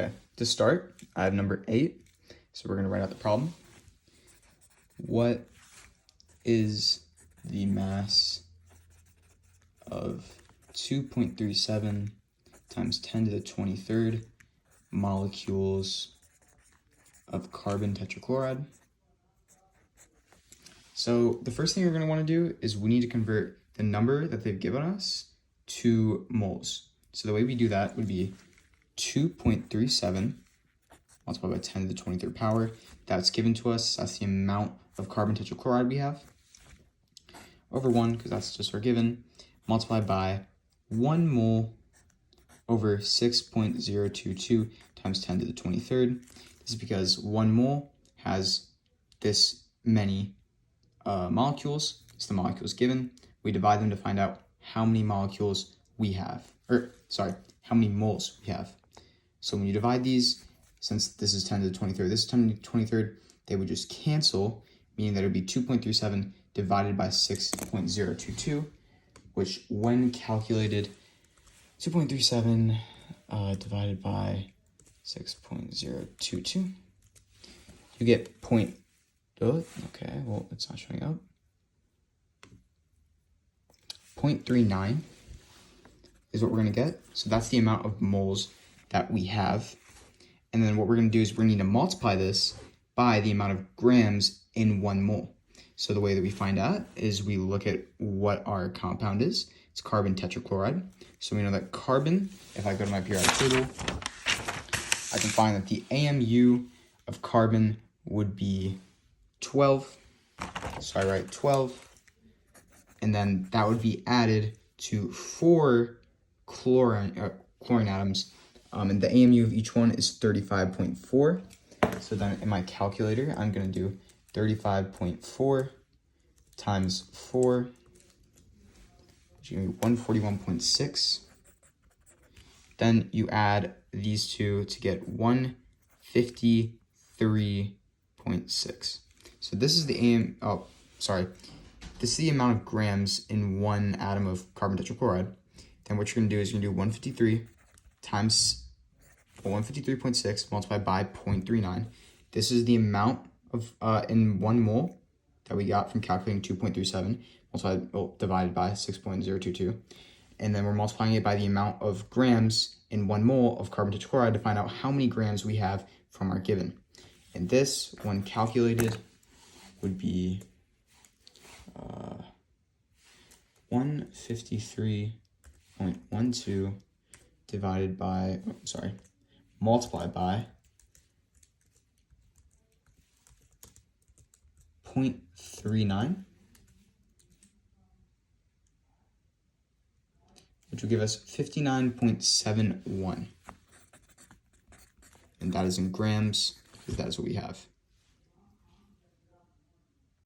Okay, to start, I have number 8. So we're going to write out the problem. What is the mass of 2.37 times 10 to the 23rd molecules of carbon tetrachloride? So the first thing we're going to want to do is we need to convert the number that they've given us to moles. So the way we do that would be 2.37 multiplied by 10 to the 23rd power. That's given to us. That's the amount of carbon tetrachloride we have. Over 1, because that's just our given, multiplied by 1 mole over 6.022 times 10 to the 23rd. This is because 1 mole has this many molecules. It's the molecules given. We divide them to find out how many molecules we have, how many moles we have. So when you divide these, since this is 10 to the 23rd, this is 10 to the 23rd, they would just cancel, meaning that it would be 2.37 divided by 6.022, which when calculated, 2.37 divided by 6.022, you get okay, well, it's not showing up. 0.39 is what we're going to get. So that's the amount of moles that we have. And then what we're going to do is we're going to need to multiply this by the amount of grams in 1 mole. So the way that we find out is we look at what our compound is. It's carbon tetrachloride. So we know that carbon, if I go to my periodic table, I can find that the AMU of carbon would be 12. So I write 12. And then that would be added to 4 chlorine atoms. And the AMU of each one is 35.4. So then in my calculator, I'm going to do 35.4 times 4, which is going to be 141.6. Then you add these two to get 153.6. So this is the this is the amount of grams in 1 atom of carbon tetrachloride. Then what you're going to do is you're going to do 153 times 153.6 multiplied by 0.39. This is the amount of in 1 mole that we got from calculating 2.37 divided by 6.022. And then we're multiplying it by the amount of grams in 1 mole of carbon tetrachloride to find out how many grams we have from our given. And this, when calculated, would be 153.12 divided by, multiplied by 0.39, which will give us 59.71. And that is in grams, because that is what we have.